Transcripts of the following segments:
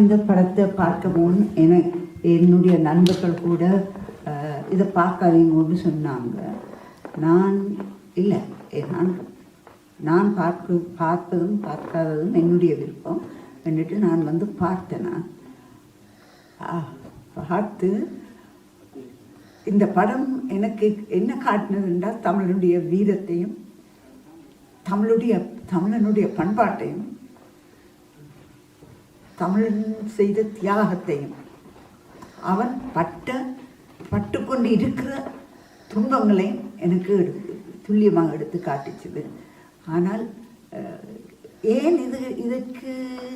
இந்த படத்தை பார்க்க முன் என்னுடைய நண்பர்கள் கூட இதை பார்க்காதீங்கன்னு சொன்னாங்க. நான் இல்லை, நான் பார்ப்பதும் பார்க்காததும் என்னுடைய விருப்பம் എന്നിട്ട് நான் வந்து பார்த்தேன். பார்த்து இந்த படம் எனக்கு என்ன காட்டினதுன்னா தமிழனுடைய வீரத்தையும் தமிழனுடைய பண்பாட்டையும் தமிழன் செய்த தியாகத்தையும் அவன் பட்டு கொண்டு இருக்கிற துன்பங்களையும் எனக்கு துல்லியமாக எடுத்து காட்டிச்சது. ஆனால் ஏன் இதற்கு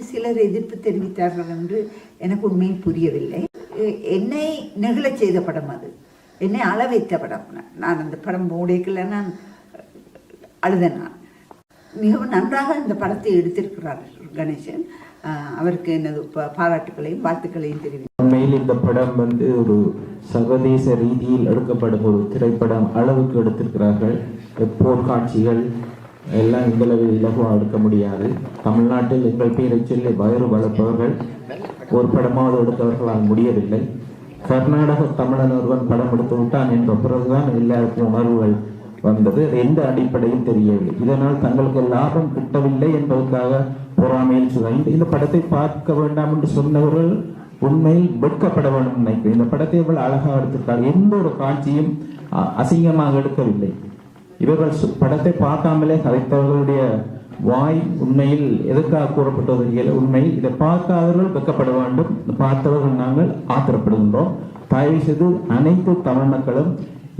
சிலர் எதிர்ப்பு தெரிவித்தார்கள் என்று எனக்கு உண்மையில் புரியவில்லை. என்னை நெகிழச் செய்த படம் அது, என்னை அள வைத்த படம். நான் அந்த படம் மூடைக்குள்ள நான் அழுதேன். நான் மிகவும் நன்றாக இந்த படத்தை எடுத்திருக்கிறார் கணேசன். அவருக்கு எனது பாராட்டுகளையும் வாழ்த்துக்களையும் தெரிவித்தார். உண்மையில் இந்த படம் வந்து ஒரு சர்வதேச ரீதியில் எடுக்கப்படும் ஒரு திரைப்படம் அளவுக்கு எடுத்திருக்கிறார்கள். போர் காட்சிகள் எல்லாம் இவ்வளவு இலகுவாக எடுக்க முடியாது. தமிழ்நாட்டில் எங்கள் பேரை சொல்லி வயிறு வளர்ப்பவர்கள் ஒரு படமாவது எடுத்தவர்களால் முடியவில்லை. கர்நாடக தமிழன் ஒருவன் படம் எடுத்து விட்டான் என்ற பிறகுதான் எல்லாருக்கும் உணர்வுகள் வந்தது. எந்த அடிப்படையும் தெரியவில்லை. இதனால் தங்களுக்கு லாபம் கிட்டவில்லை என்பதற்காக பொறாமையில் சுவைந்து இந்த படத்தை பார்க்க வேண்டாம் என்று சொன்னவர்கள் உண்மையில் வெட்கப்பட வேண்டும் நினைக்கிறேன். இந்த படத்தை இவ்வளவு அழகாக எடுத்திருக்காங்க. எந்த ஒரு காட்சியும் அசிங்கமாக எடுக்கவில்லை. இவர்கள் படத்தை பார்க்காமலே கதைத்தவர்களுடைய வாய் உண்மையில் எதற்காக கூறப்பட்டது தெரியல. உண்மையில் இதை பார்க்காதவர்கள் வெட்கப்பட வேண்டும். பார்த்தவர்கள் நாங்கள் ஆத்திரப்படுகின்றோம். தயவு செய்து அனைத்து தமிழ் மக்களும்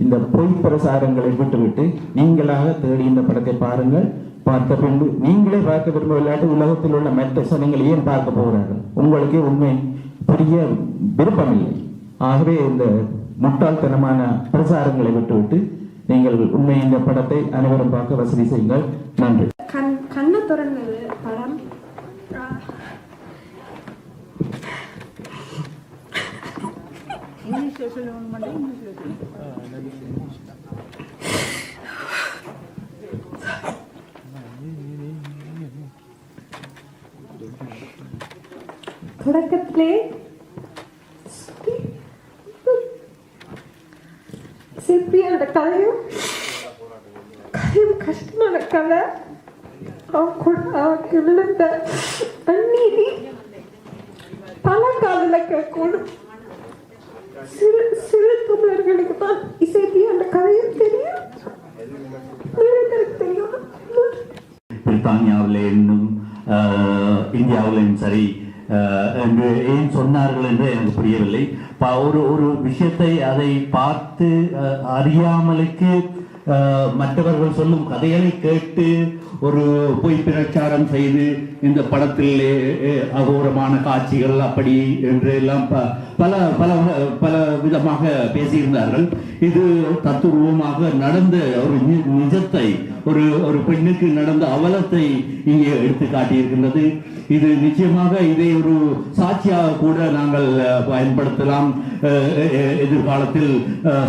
இந்த பொய் பிரசாரங்களை விட்டுவிட்டு நீங்களாக தேடி இந்த படத்தை பாருங்கள். பார்த்த பின்பு நீங்களே பார்க்க விரும்ப விளையாட்டு உலகத்தில் உள்ள மற்ற சனங்கள் ஏன் பார்க்க போகிறார்கள்? உங்களுக்கே உண்மை புரிய விருப்பமில்லை. ஆகவே இந்த முட்டாள்தனமான பிரசாரங்களை விட்டுவிட்டு நீங்கள் உண்மை இந்த படத்தை அனைவரும் பார்க்க வசதி செய்யுங்கள். நன்றி. கண்ணை திறந்தது படம் தொடக்கத்திலே சிற்பியோட கதையும் கஷ்டமான கதை, அவருக்கு விழுந்த அந்நீதி பல காலில் கேட்கணும். சிறு தமிழர்களுக்கு தான் இசைப்பி அந்த கதையும் தெரியும், தெரியும். பிரித்தானியாவில் இன்னும் இந்தியாவிலும் சரி என்று ஏன் சொன்னார்கள் என்று எனக்கு புரியவில்லை. ஒரு விஷயத்தை அதை பார்த்து அறியாமலுக்கு மற்றவர்கள் சொல்லும் கதைகளை கேட்டு ஒரு பொய் பிரச்சாரம் செய்து இந்த படத்தில் அகோரமான காட்சிகள் அப்படி என்று எல்லாம் பல பல பல விதமாக பேசியிருந்தார்கள். இது தத்துரூபமாக நடந்த ஒரு நிஜத்தை, ஒரு பெண்ணுக்கு நடந்த அவலத்தை இங்கே எடுத்து காட்டியிருக்கின்றது. இது நிச்சயமாக இதை ஒரு சாட்சியாக கூட நாங்கள் பயன்படுத்தலாம். எதிர்காலத்தில்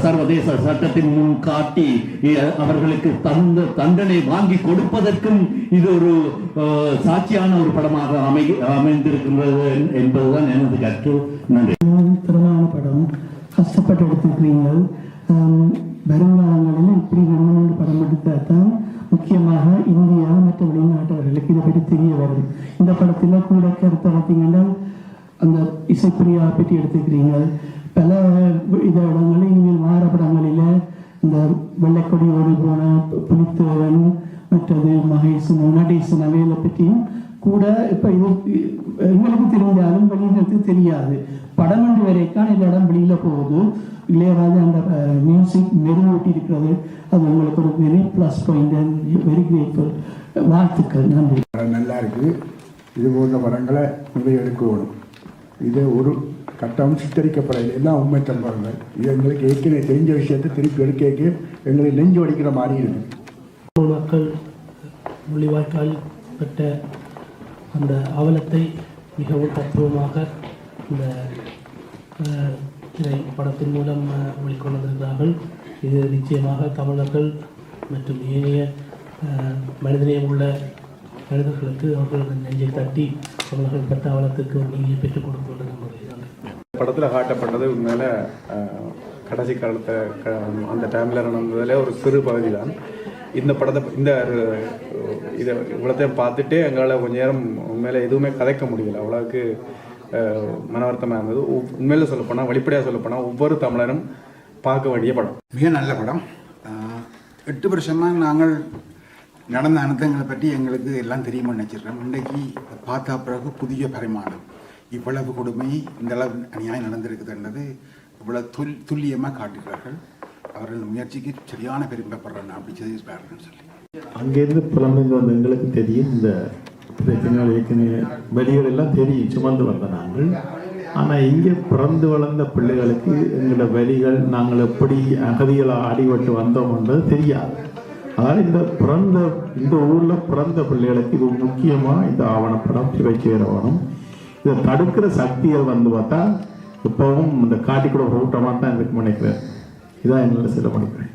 சர்வதேச சட்டத்தின் முன் காட்டி அவர்களுக்கு தண்டனை வாங்கி கொடுப்பதற்கும் இது ஒரு சாட்சியான ஒரு படமாக அமைந்திருக்கின்றது என்பதுதான் எனது கருத்து. நன்றி. திறமான படம், கஷ்டப்பட்டு எடுத்துக்கிறீங்கள். வருங்காலங்களில் இப்படி நம்ம படம் எடுத்தால்தான் முக்கியமாக இந்தியா மற்ற வெளிநாட்டவர்களுக்கு இதை பற்றி தெரிய வரும். இந்த படத்தில் கூட கருத்தை பார்த்தீங்கன்னா அந்த இசைப்பிரியா பற்றி எடுத்துக்கிறீங்க. பல இடங்களில் இனிமேல் வார படங்களில் இந்த வெள்ளைக்கொடி ஓடி போன புலித்தேவன், மற்றது மகேசன், நடேசன் அவைகளை பற்றியும் கூட இப்போ இது எங்களுக்கு தெரிஞ்சாலும் வெளியிடத்துக்கு தெரியாது. படம் என்று வரைக்கான எல்லா இடம் வெளியில் போகுது. இளையராஜா அந்த மியூசிக் மெருகூட்டி இருக்கிறது. அது உங்களுக்கு ஒரு very plus point and very grateful. வாழ்த்துக்கள். நன்றி. நல்லா இருக்குது. இது போன்ற படங்களை நிறைய எடுக்கணும். இது ஒரு கட்டம் சித்தரிக்கப்படலை, எல்லாம் உண்மை சம்பவங்கள். இது எங்களுக்கு ஏற்கனவே தெரிஞ்ச விஷயத்தை திருப்பி எடுக்க எங்களுக்கு நெஞ்சு வடிக்கிற மாதிரி இருக்குது. மக்கள் மொழிவாய்க்கால் பெற்ற அந்த அவலத்தை மிகவும் தத்துவமாக இந்த படத்தின் மூலம் வெளிக்கொண்டு வந்திருக்கிறார்கள். இது நிச்சயமாக தமிழர்கள் மற்றும் ஏனைய மனிதநேயம் உள்ள மனிதர்களுக்கு அவர்கள் நெஞ்சை தட்டி தமிழர்கள் பெற்ற அவலத்துக்கு ஒரு நீதியை பெற்றுக் கொடுத்துள்ளது நம்புகிறேன். படத்தில் காட்டப்பட்டது உண்மையில கடைசி காலத்தை அந்த டைமில் நடந்ததில் ஒரு சிறு பகுதி தான். இந்த படத்தை இதை இவ்வளோத்தையும் பார்த்துட்டு எங்களால் கொஞ்ச நேரம் உண்மையில எதுவுமே கதைக்க முடியல. அவ்வளோக்கு மன வருத்தமாக இருந்தது. உண்மையில சொல்லப்போனால், வெளிப்படையாக சொல்லப்போனால், ஒவ்வொரு தமிழரும் பார்க்க வேண்டிய படம். மிக நல்ல படம். 8 வருஷமாக நாங்கள் நடந்த அனுபவங்களை பற்றி எங்களுக்கு எல்லாம் தெரியுமா நினச்சிருக்கோம். இன்றைக்கு பார்த்தா பிறகு புதிய பரிமாணம், இவ்வளவு கொடுமை, இந்த அளவு அநியாயம் நடந்திருக்குதுன்றது இவ்வளவு துல்லியமாக காட்டுகிறார்கள். அவர்கள் முயற்சிக்கு சரியான பெருமைப்படுறாங்க. அப்படி செய்திருப்பார்கள் சொல்லி அங்கேருந்து புலம்பெயர்ந்து வந்த எங்களுக்கு தெரியும். இந்த பிரச்சனைகள் ஏற்கனவே வெளிகள் எல்லாம் தெரியும், சுமந்து வந்த நாங்கள். ஆனால் இங்கே பிறந்து வளர்ந்த பிள்ளைகளுக்கு எங்களோட வழிகள், நாங்கள் எப்படி அகதிகளை அடிபட்டு வந்தோம்ன்றது தெரியாது. அதனால் இந்த ஊரில் பிறந்த பிள்ளைகளுக்கு இது முக்கியமாக இந்த ஆவணப்படம் சிவச்சேரவனம் இதை தடுக்கிற சக்திகள் பார்த்தா இப்போவும் இந்த காட்டிக்கூட ஊட்டமாக தான் இருக்குன்னு நினைக்கிறேன். இதான் என்னால் சொல்ல முடிக்கிறேன்.